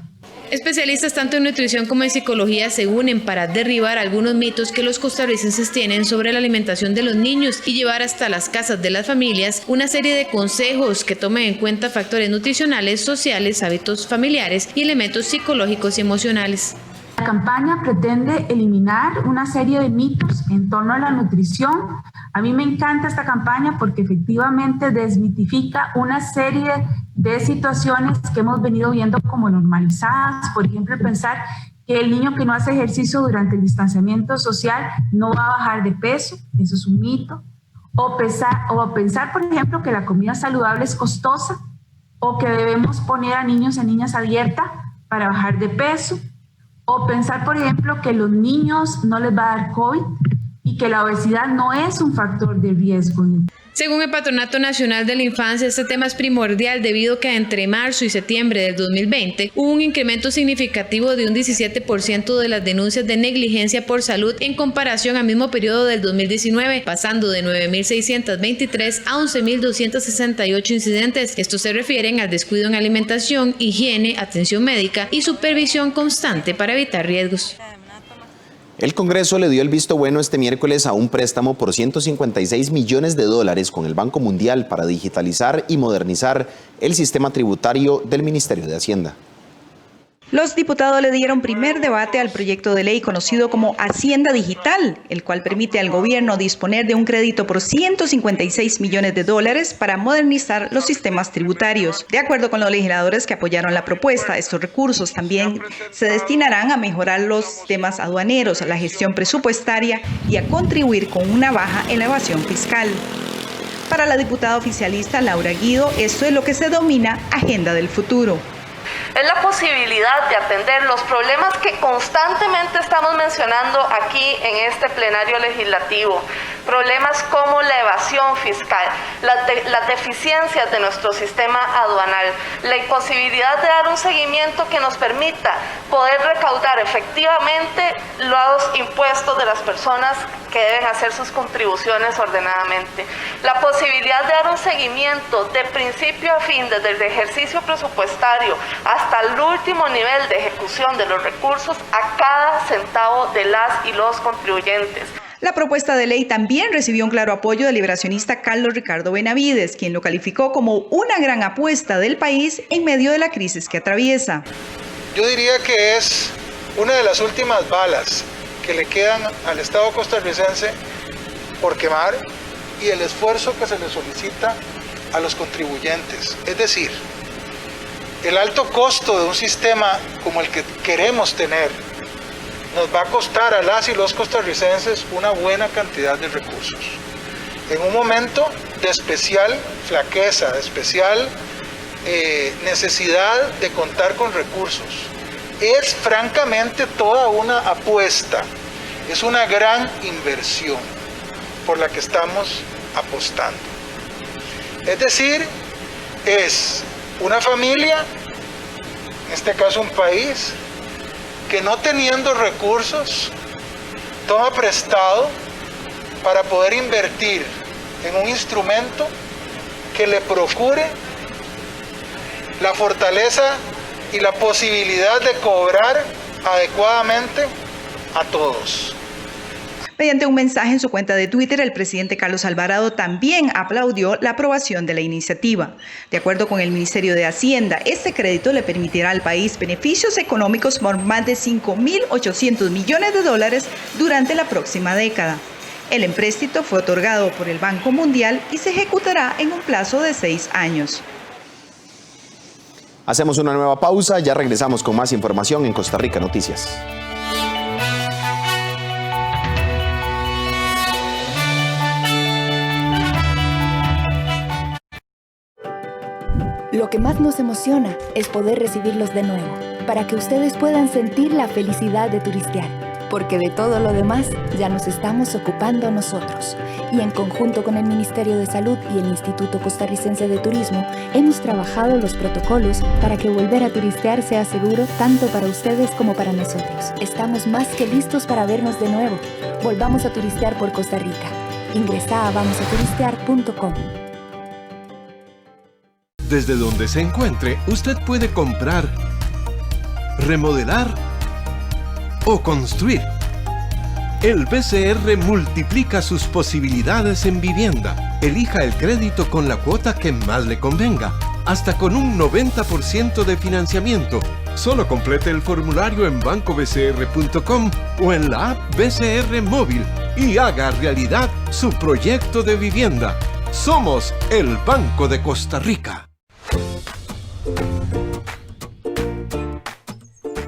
Especialistas tanto en nutrición como en psicología se unen para derribar algunos mitos que los costarricenses tienen sobre la alimentación de los niños y llevar hasta las casas de las familias una serie de consejos que tomen en cuenta factores nutricionales, sociales, hábitos familiares y elementos psicológicos y emocionales. La campaña pretende eliminar una serie de mitos en torno a la nutrición. A mí me encanta esta campaña porque efectivamente desmitifica una serie de situaciones que hemos venido viendo como normalizadas. Por ejemplo, pensar que el niño que no hace ejercicio durante el distanciamiento social no va a bajar de peso, eso es un mito. O pensar, por ejemplo, que la comida saludable es costosa o que debemos poner a niños y niñas a dieta para bajar de peso. O pensar, por ejemplo, que los niños no les va a dar COVID y que la obesidad no es un factor de riesgo. Según el Patronato Nacional de la Infancia, este tema es primordial debido a que entre marzo y septiembre del 2020 hubo un incremento significativo de un 17% de las denuncias de negligencia por salud en comparación al mismo periodo del 2019, pasando de 9.623 a 11.268 incidentes. Estos se refieren al descuido en alimentación, higiene, atención médica y supervisión constante para evitar riesgos. El Congreso le dio el visto bueno este miércoles a un préstamo por $156 millones con el Banco Mundial para digitalizar y modernizar el sistema tributario del Ministerio de Hacienda. Los diputados le dieron primer debate al proyecto de ley conocido como Hacienda Digital, el cual permite al gobierno disponer de un crédito por $156 millones para modernizar los sistemas tributarios. De acuerdo con los legisladores que apoyaron la propuesta, estos recursos también se destinarán a mejorar los sistemas aduaneros, la gestión presupuestaria y a contribuir con una baja en la evasión fiscal. Para la diputada oficialista Laura Guido, esto es lo que se denomina Agenda del Futuro. Es la posibilidad de atender los problemas que constantemente estamos mencionando aquí en este plenario legislativo. Problemas como la evasión fiscal, las deficiencias de nuestro sistema aduanal, la imposibilidad de dar un seguimiento que nos permita poder recaudar efectivamente los impuestos de las personas que deben hacer sus contribuciones ordenadamente. La posibilidad de dar un seguimiento de principio a fin, desde el ejercicio presupuestario hasta el último nivel de ejecución de los recursos a cada centavo de las y los contribuyentes. La propuesta de ley también recibió un claro apoyo del liberacionista Carlos Ricardo Benavides, quien lo calificó como una gran apuesta del país en medio de la crisis que atraviesa. Yo diría que es una de las últimas balas que le quedan al Estado costarricense por quemar y el esfuerzo que se le solicita a los contribuyentes. Es decir, el alto costo de un sistema como el que queremos tener nos va a costar a las y los costarricenses una buena cantidad de recursos. En un momento de especial flaqueza, de especial necesidad de contar con recursos. Es francamente toda una apuesta, es una gran inversión por la que estamos apostando. Es decir, es una familia, en este caso un país, que no teniendo recursos, toma prestado para poder invertir en un instrumento que le procure la fortaleza y la posibilidad de cobrar adecuadamente a todos. Mediante un mensaje en su cuenta de Twitter, el presidente Carlos Alvarado también aplaudió la aprobación de la iniciativa. De acuerdo con el Ministerio de Hacienda, este crédito le permitirá al país beneficios económicos por más de $5.800 millones durante la próxima década. El empréstito fue otorgado por el Banco Mundial y se ejecutará en un plazo de 6 años. Hacemos una nueva pausa, ya regresamos con más información en Costa Rica Noticias. Lo que más nos emociona es poder recibirlos de nuevo, para que ustedes puedan sentir la felicidad de turistear, porque de todo lo demás ya nos estamos ocupando nosotros. Y en conjunto con el Ministerio de Salud y el Instituto Costarricense de Turismo, hemos trabajado los protocolos para que volver a turistear sea seguro tanto para ustedes como para nosotros. Estamos más que listos para vernos de nuevo. Volvamos a turistear por Costa Rica. Ingresa a vamosaturistear.com. Desde donde se encuentre, usted puede comprar, remodelar o construir. El BCR multiplica sus posibilidades en vivienda. Elija el crédito con la cuota que más le convenga, hasta con un 90% de financiamiento. Solo complete el formulario en bancobcr.com o en la app BCR Móvil y haga realidad su proyecto de vivienda. Somos el Banco de Costa Rica.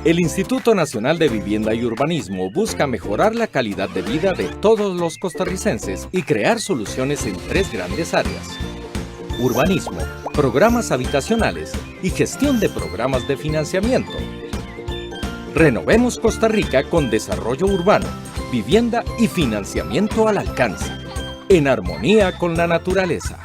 El Instituto Nacional de Vivienda y Urbanismo busca mejorar la calidad de vida de todos los costarricenses y crear soluciones en 3 grandes áreas: urbanismo, programas habitacionales y gestión de programas de financiamiento. Renovemos Costa Rica con desarrollo urbano, vivienda y financiamiento al alcance, en armonía con la naturaleza.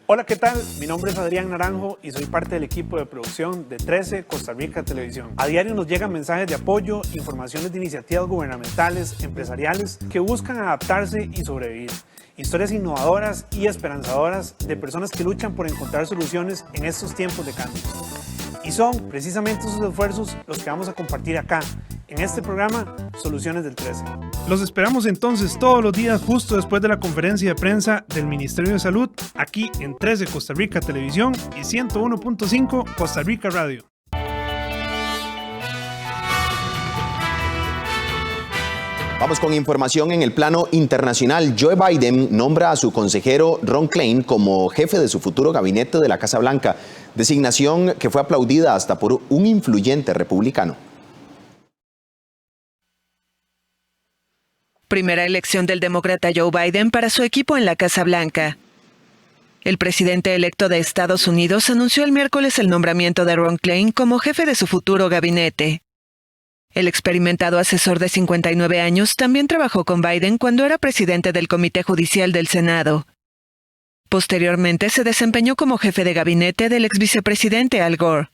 Hola, ¿qué tal? Mi nombre es Adrián Naranjo y soy parte del equipo de producción de 13 Costa Rica Televisión. A diario nos llegan mensajes de apoyo, informaciones de iniciativas gubernamentales, empresariales que buscan adaptarse y sobrevivir. Historias innovadoras y esperanzadoras de personas que luchan por encontrar soluciones en estos tiempos de cambio. Y son precisamente esos esfuerzos los que vamos a compartir acá, en este programa Soluciones del 13. Los esperamos entonces todos los días justo después de la conferencia de prensa del Ministerio de Salud, aquí en 13 Costa Rica Televisión y 101.5 Costa Rica Radio. Vamos con información en el plano internacional. Joe Biden nombra a su consejero Ron Klain como jefe de su futuro gabinete de la Casa Blanca, designación que fue aplaudida hasta por un influyente republicano. Primera elección del demócrata Joe Biden para su equipo en la Casa Blanca. El presidente electo de Estados Unidos anunció el miércoles el nombramiento de Ron Klain como jefe de su futuro gabinete. El experimentado asesor de 59 años también trabajó con Biden cuando era presidente del Comité Judicial del Senado. Posteriormente se desempeñó como jefe de gabinete del exvicepresidente Al Gore.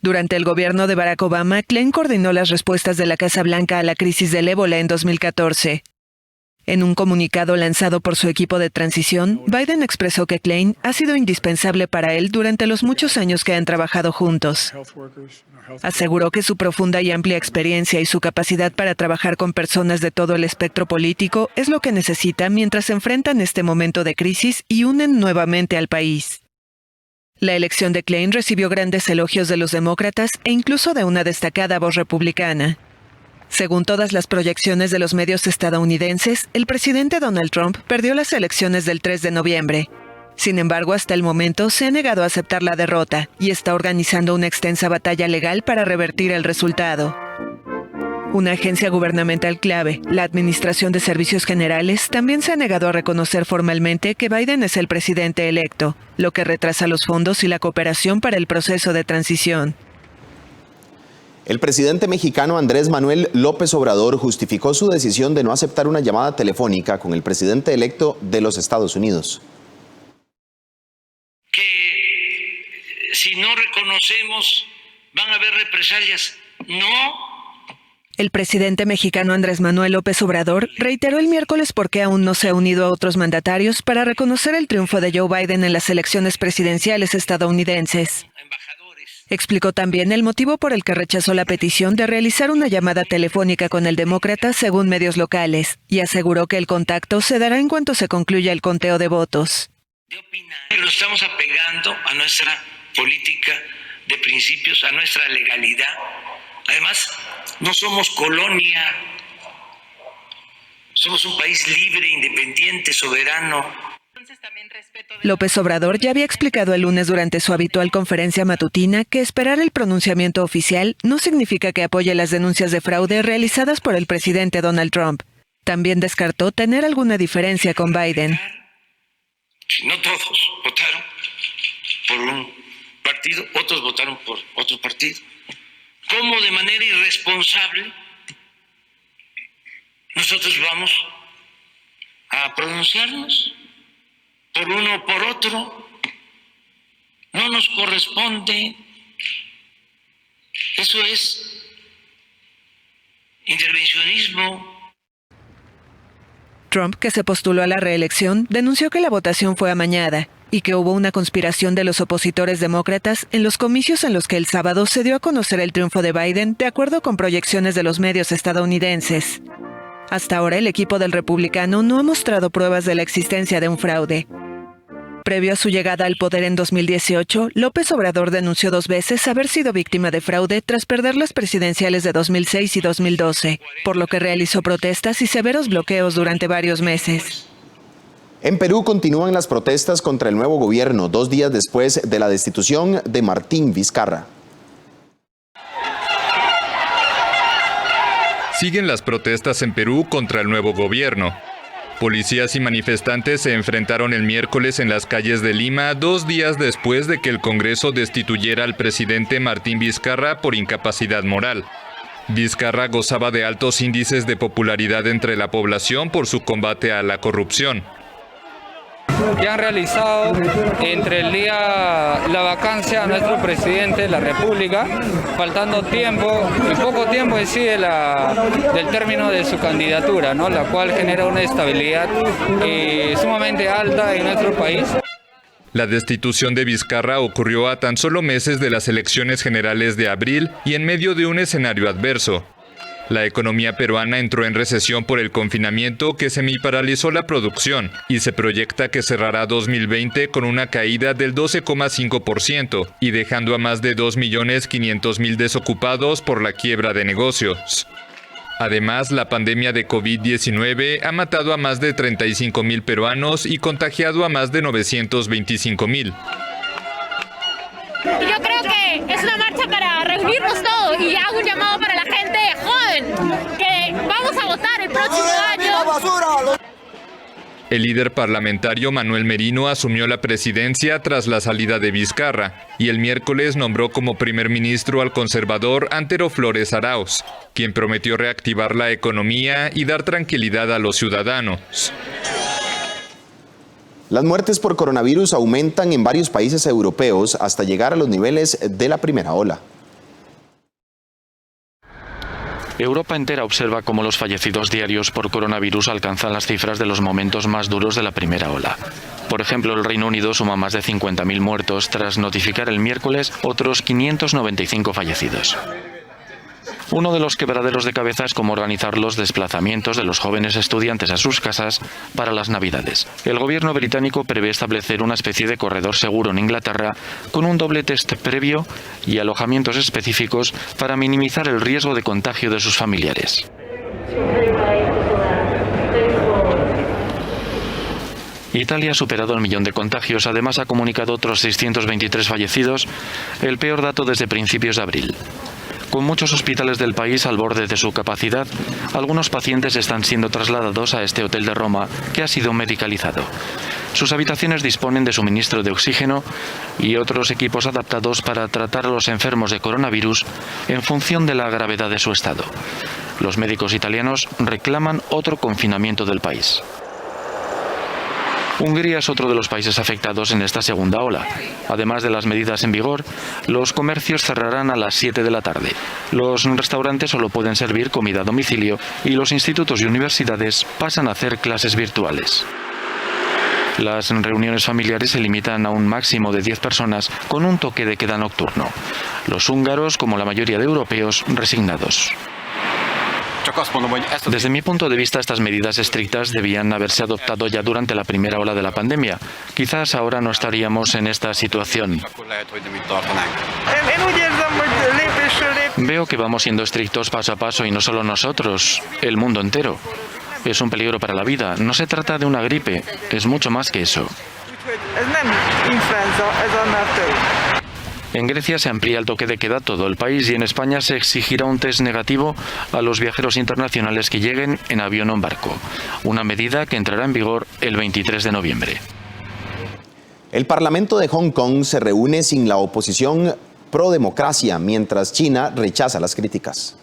Durante el gobierno de Barack Obama, Klain coordinó las respuestas de la Casa Blanca a la crisis del ébola en 2014. En un comunicado lanzado por su equipo de transición, Biden expresó que Klain ha sido indispensable para él durante los muchos años que han trabajado juntos. Aseguró que su profunda y amplia experiencia y su capacidad para trabajar con personas de todo el espectro político es lo que necesita mientras enfrentan este momento de crisis y unen nuevamente al país. La elección de Klain recibió grandes elogios de los demócratas e incluso de una destacada voz republicana. Según todas las proyecciones de los medios estadounidenses, el presidente Donald Trump perdió las elecciones del 3 de noviembre. Sin embargo, hasta el momento se ha negado a aceptar la derrota y está organizando una extensa batalla legal para revertir el resultado. Una agencia gubernamental clave, la Administración de Servicios Generales, también se ha negado a reconocer formalmente que Biden es el presidente electo, lo que retrasa los fondos y la cooperación para el proceso de transición. El presidente mexicano Andrés Manuel López Obrador justificó su decisión de no aceptar una llamada telefónica con el presidente electo de los Estados Unidos. Que si no reconocemos van a haber represalias. No. El presidente mexicano Andrés Manuel López Obrador reiteró el miércoles por qué aún no se ha unido a otros mandatarios para reconocer el triunfo de Joe Biden en las elecciones presidenciales estadounidenses. Explicó también el motivo por el que rechazó la petición de realizar una llamada telefónica con el demócrata según medios locales, y aseguró que el contacto se dará en cuanto se concluya el conteo de votos. Lo estamos apegando a nuestra política de principios, a nuestra legalidad. Además, no somos colonia, somos un país libre, independiente, soberano. López Obrador ya había explicado el lunes durante su habitual conferencia matutina que esperar el pronunciamiento oficial no significa que apoye las denuncias de fraude realizadas por el presidente Donald Trump. También descartó tener alguna diferencia con Biden. No todos votaron por un partido, otros votaron por otro partido. ¿Cómo de manera irresponsable nosotros vamos a pronunciarnos por uno o por otro? No nos corresponde. Eso es intervencionismo. Trump, que se postuló a la reelección, denunció que la votación fue amañada y que hubo una conspiración de los opositores demócratas en los comicios en los que el sábado se dio a conocer el triunfo de Biden de acuerdo con proyecciones de los medios estadounidenses. Hasta ahora el equipo del republicano no ha mostrado pruebas de la existencia de un fraude. Previo a su llegada al poder en 2018, López Obrador denunció 2 veces haber sido víctima de fraude tras perder las presidenciales de 2006 y 2012, por lo que realizó protestas y severos bloqueos durante varios meses. En Perú continúan las protestas contra el nuevo gobierno, 2 días después de la destitución de Martín Vizcarra. Siguen las protestas en Perú contra el nuevo gobierno. Policías y manifestantes se enfrentaron el miércoles en las calles de Lima, 2 días después de que el Congreso destituyera al presidente Martín Vizcarra por incapacidad moral. Vizcarra gozaba de altos índices de popularidad entre la población por su combate a la corrupción. Que han realizado entre el día la vacancia a nuestro presidente de la República, faltando tiempo y poco tiempo en sí del término de su candidatura, ¿no? La cual genera una estabilidad sumamente alta en nuestro país. La destitución de Vizcarra ocurrió a tan solo meses de las elecciones generales de abril y en medio de un escenario adverso. La economía peruana entró en recesión por el confinamiento que semiparalizó la producción y se proyecta que cerrará 2020 con una caída del 12,5% y dejando a más de 2.500.000 desocupados por la quiebra de negocios. Además, la pandemia de COVID-19 ha matado a más de 35.000 peruanos y contagiado a más de 925.000. Yo creo que es una marcha para reunirnos todos y hago un llamado para la gente joven, que vamos a votar el próximo año. El líder parlamentario Manuel Merino asumió la presidencia tras la salida de Vizcarra y el miércoles nombró como primer ministro al conservador Antero Flores Arauz, quien prometió reactivar la economía y dar tranquilidad a los ciudadanos. Las muertes por coronavirus aumentan en varios países europeos hasta llegar a los niveles de la primera ola. Europa entera observa cómo los fallecidos diarios por coronavirus alcanzan las cifras de los momentos más duros de la primera ola. Por ejemplo, el Reino Unido suma más de 50.000 muertos tras notificar el miércoles otros 595 fallecidos. Uno de los quebraderos de cabeza es cómo organizar los desplazamientos de los jóvenes estudiantes a sus casas para las Navidades. El gobierno británico prevé establecer una especie de corredor seguro en Inglaterra con un doble test previo y alojamientos específicos para minimizar el riesgo de contagio de sus familiares. Italia ha superado el 1.000.000 de contagios, además ha comunicado otros 623 fallecidos, el peor dato desde principios de abril. Con muchos hospitales del país al borde de su capacidad, algunos pacientes están siendo trasladados a este hotel de Roma, que ha sido medicalizado. Sus habitaciones disponen de suministro de oxígeno y otros equipos adaptados para tratar a los enfermos de coronavirus en función de la gravedad de su estado. Los médicos italianos reclaman otro confinamiento del país. Hungría es otro de los países afectados en esta segunda ola. Además de las medidas en vigor, los comercios cerrarán a las 7 de la tarde. Los restaurantes solo pueden servir comida a domicilio y los institutos y universidades pasan a hacer clases virtuales. Las reuniones familiares se limitan a un máximo de 10 personas con un toque de queda nocturno. Los húngaros, como la mayoría de europeos, resignados. Desde mi punto de vista, estas medidas estrictas debían haberse adoptado ya durante la primera ola de la pandemia. Quizás ahora no estaríamos en esta situación. Veo que vamos siendo estrictos paso a paso y no solo nosotros, el mundo entero. Es un peligro para la vida. No se trata de una gripe, es mucho más que eso. En Grecia se amplía el toque de queda a todo el país y en España se exigirá un test negativo a los viajeros internacionales que lleguen en avión o en barco, una medida que entrará en vigor el 23 de noviembre. El Parlamento de Hong Kong se reúne sin la oposición pro-democracia, mientras China rechaza las críticas.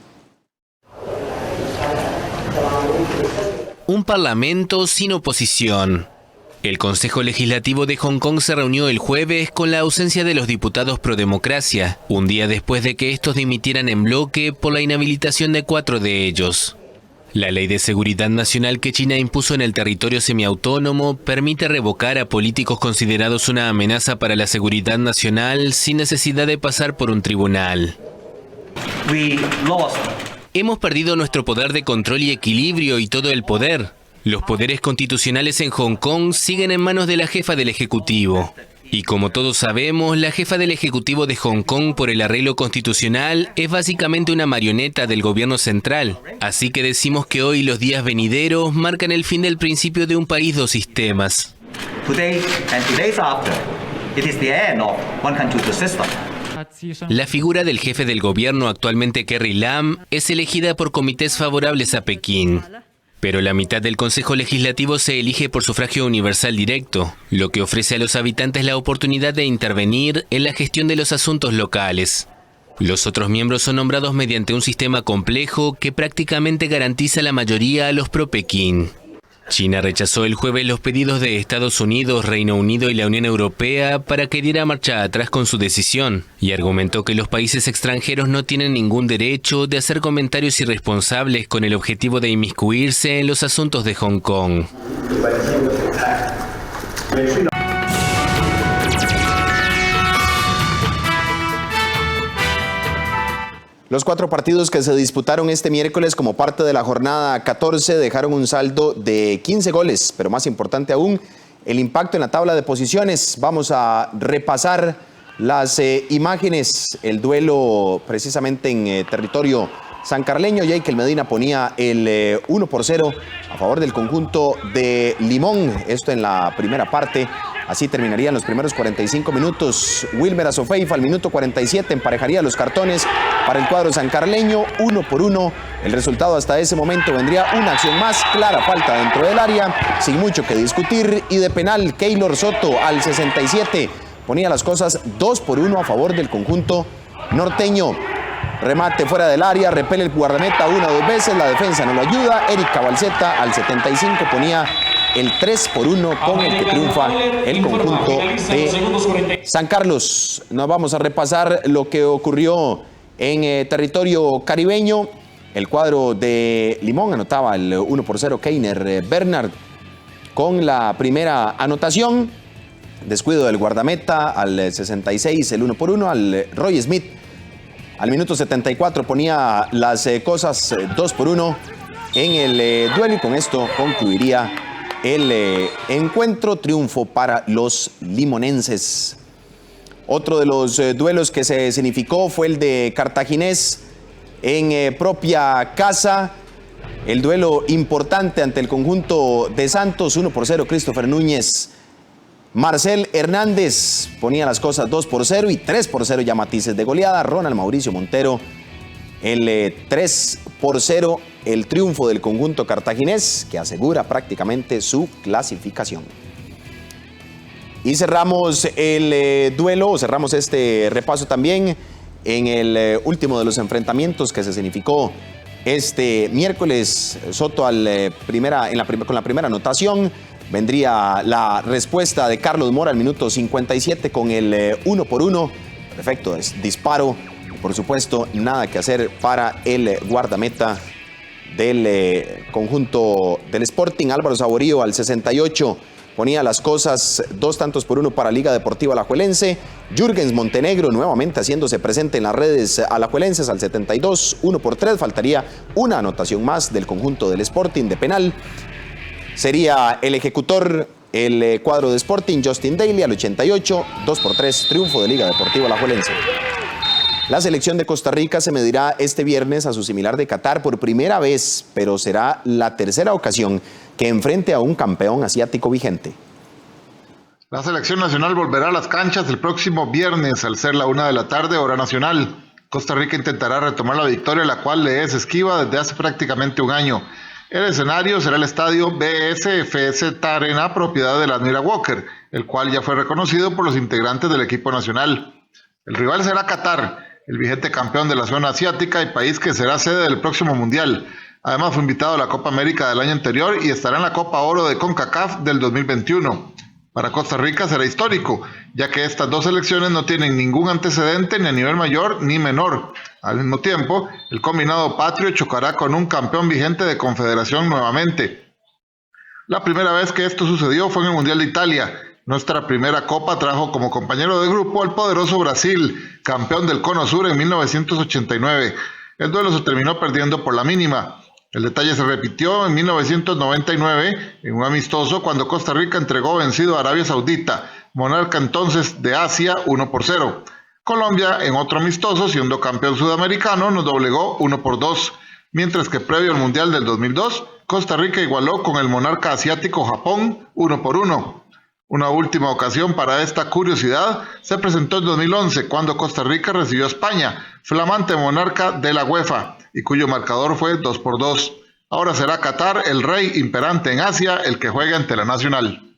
Un parlamento sin oposición. El Consejo Legislativo de Hong Kong se reunió el jueves con la ausencia de los diputados pro democracia, un día después de que estos dimitieran en bloque por la inhabilitación de 4 de ellos. La Ley de Seguridad Nacional que China impuso en el territorio semiautónomo permite revocar a políticos considerados una amenaza para la seguridad nacional sin necesidad de pasar por un tribunal. Hemos perdido nuestro poder de control y equilibrio y todo el poder. Los poderes constitucionales en Hong Kong siguen en manos de la jefa del Ejecutivo. Y como todos sabemos, la jefa del Ejecutivo de Hong Kong por el arreglo constitucional es básicamente una marioneta del gobierno central. Así que decimos que hoy los días venideros marcan el fin del principio de un país dos sistemas. La figura del jefe del gobierno, actualmente Carrie Lam, es elegida por comités favorables a Pekín. Pero la mitad del Consejo Legislativo se elige por sufragio universal directo, lo que ofrece a los habitantes la oportunidad de intervenir en la gestión de los asuntos locales. Los otros miembros son nombrados mediante un sistema complejo que prácticamente garantiza la mayoría a los pro-Pekín. China rechazó el jueves los pedidos de Estados Unidos, Reino Unido y la Unión Europea para que diera marcha atrás con su decisión y argumentó que los países extranjeros no tienen ningún derecho de hacer comentarios irresponsables con el objetivo de inmiscuirse en los asuntos de Hong Kong. Los 4 partidos que se disputaron este miércoles como parte de la jornada 14 dejaron un saldo de 15 goles, pero más importante aún, el impacto en la tabla de posiciones. Vamos a repasar las imágenes, el duelo precisamente en territorio sancarleño. Yaikel Medina ponía el 1-0 a favor del conjunto de Limón, esto en la primera parte. Así terminarían los primeros 45 minutos. Wilmer Azofeifa al minuto 47 emparejaría los cartones para el cuadro sancarleño, 1-1. El resultado hasta ese momento vendría una acción más, clara falta dentro del área, sin mucho que discutir, y de penal Keylor Soto al 67 ponía las cosas 2-1 a favor del conjunto norteño. Remate fuera del área, repele el guardameta 1 o 2 veces, la defensa no lo ayuda. Eric Cabalceta al 75 ponía el 3-1 con el que triunfa el conjunto de San Carlos. Nos vamos a repasar lo que ocurrió en territorio caribeño. El cuadro de Limón anotaba el 1-0 Keiner Bernard con la primera anotación. Descuido del guardameta al 66, el 1-1 al Roy Smith. Al minuto 74 ponía las cosas 2-1 en el duelo y con esto concluiría el encuentro, triunfo para los limonenses. Otro de los duelos que se significó fue el de Cartaginés en propia casa. El duelo importante ante el conjunto de Santos, 1-0 Christopher Núñez. Marcel Hernández ponía las cosas 2-0 y 3-0 ya matices de goleada. Ronald Mauricio Montero, el 3-0, el triunfo del conjunto cartaginés que asegura prácticamente su clasificación. Y cerramos el duelo, cerramos este repaso también en el último de los enfrentamientos que se significó este miércoles. Soto con la primera anotación. Vendría la respuesta de Carlos Mora al minuto 57 con el 1-1. Perfecto disparo. Por supuesto, nada que hacer para el guardameta del conjunto del Sporting. Álvaro Saborío al 68 ponía las cosas 2-1 para Liga Deportiva Alajuelense. Jürgens Montenegro nuevamente haciéndose presente en las redes alajuelenses al 72, 1-3. Faltaría una anotación más del conjunto del Sporting de penal. Sería el ejecutor el cuadro de Sporting, Justin Daly al 88, 2-3, triunfo de Liga Deportiva Alajuelense. La selección de Costa Rica se medirá este viernes a su similar de Qatar por primera vez, pero será la tercera ocasión que enfrente a un campeón asiático vigente. La selección nacional volverá a las canchas el próximo viernes al ser la 1 de la tarde, hora nacional. Costa Rica intentará retomar la victoria, la cual le es esquiva desde hace prácticamente un año. El escenario será el estadio BSFS Arena, propiedad de la Admira Walker, el cual ya fue reconocido por los integrantes del equipo nacional. El rival será Qatar, el vigente campeón de la zona asiática y país que será sede del próximo Mundial. Además fue invitado a la Copa América del año anterior y estará en la Copa Oro de CONCACAF del 2021. Para Costa Rica será histórico, ya que estas dos selecciones no tienen ningún antecedente ni a nivel mayor ni menor. Al mismo tiempo, el combinado patrio chocará con un campeón vigente de Confederación nuevamente. La primera vez que esto sucedió fue en el Mundial de Italia. Nuestra primera copa trajo como compañero de grupo al poderoso Brasil, campeón del Cono Sur en 1989. El duelo se terminó perdiendo por la mínima. El detalle se repitió en 1999 en un amistoso cuando Costa Rica entregó vencido a Arabia Saudita, monarca entonces de Asia, 1-0. Colombia, en otro amistoso, siendo campeón sudamericano, nos doblegó 1-2, mientras que previo al Mundial del 2002, Costa Rica igualó con el monarca asiático Japón 1-1. Una última ocasión para esta curiosidad se presentó en 2011, cuando Costa Rica recibió a España, flamante monarca de la UEFA, y cuyo marcador fue 2-2. Ahora será Qatar, el rey imperante en Asia, el que juega ante la nacional.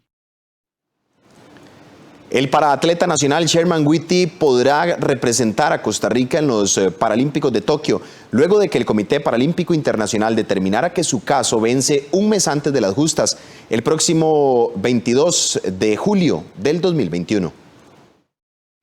El paraatleta nacional Sherman Whitty podrá representar a Costa Rica en los Paralímpicos de Tokio, luego de que el Comité Paralímpico Internacional determinara que su caso vence un mes antes de las justas, el próximo 22 de julio del 2021.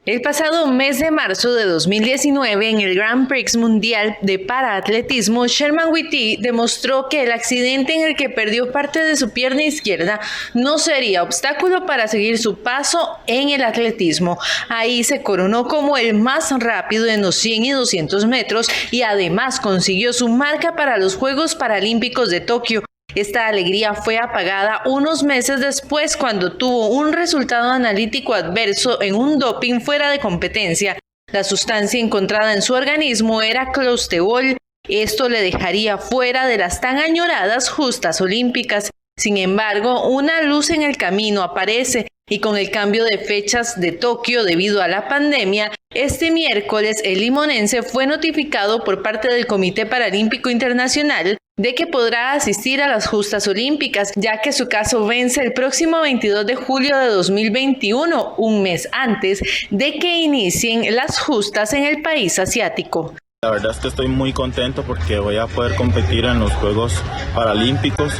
El pasado mes de marzo de 2019, en el Grand Prix Mundial de Paraatletismo, Sherman Whitty demostró que el accidente en el que perdió parte de su pierna izquierda no sería obstáculo para seguir su paso en el atletismo. Ahí se coronó como el más rápido en los 100 y 200 metros y además consiguió su marca para los Juegos Paralímpicos de Tokio. Esta alegría fue apagada unos meses después cuando tuvo un resultado analítico adverso en un doping fuera de competencia. La sustancia encontrada en su organismo era clostebol. Esto le dejaría fuera de las tan añoradas justas olímpicas. Sin embargo, una luz en el camino aparece y con el cambio de fechas de Tokio debido a la pandemia, este miércoles el limonense fue notificado por parte del Comité Paralímpico Internacional de que podrá asistir a las justas olímpicas, ya que su caso vence el próximo 22 de julio de 2021, un mes antes de que inicien las justas en el país asiático. La verdad es que estoy muy contento porque voy a poder competir en los Juegos Paralímpicos.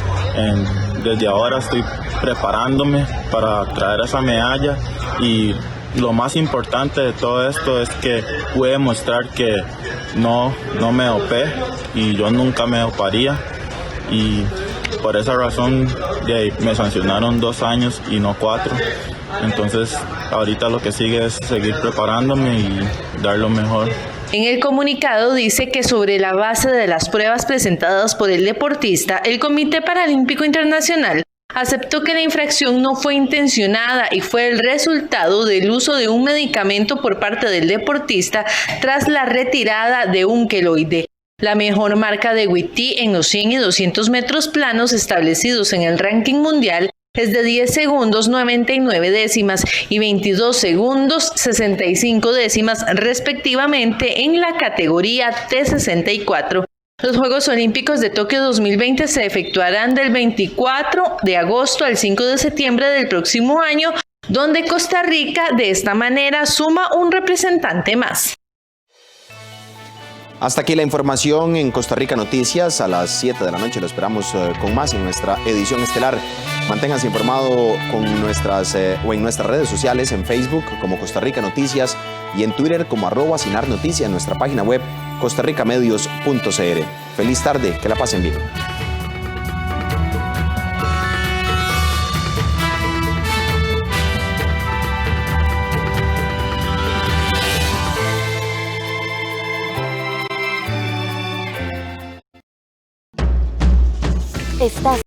Desde ahora estoy preparándome para traer esa medalla y lo más importante de todo esto es que pude mostrar que no me dopé y yo nunca me doparía, y por esa razón me sancionaron 2 años y no 4. Entonces ahorita lo que sigue es seguir preparándome y dar lo mejor. En el comunicado dice que sobre la base de las pruebas presentadas por el deportista, el Comité Paralímpico Internacional aceptó que la infracción no fue intencionada y fue el resultado del uso de un medicamento por parte del deportista tras la retirada de un queloide. La mejor marca de Whitty en los 100 y 200 metros planos establecidos en el ranking mundial es de 10 segundos 99 décimas y 22 segundos 65 décimas respectivamente en la categoría T64. Los Juegos Olímpicos de Tokio 2020 se efectuarán del 24 de agosto al 5 de septiembre del próximo año, donde Costa Rica de esta manera suma un representante más. Hasta aquí la información en Costa Rica Noticias. A las 7 de la noche lo esperamos con más en nuestra edición estelar. Manténganse informado con en nuestras redes sociales, en Facebook como Costa Rica Noticias y en Twitter como @SinarNoticia, en nuestra página web costarricamedios.cr. Feliz tarde, que la pasen bien. Estás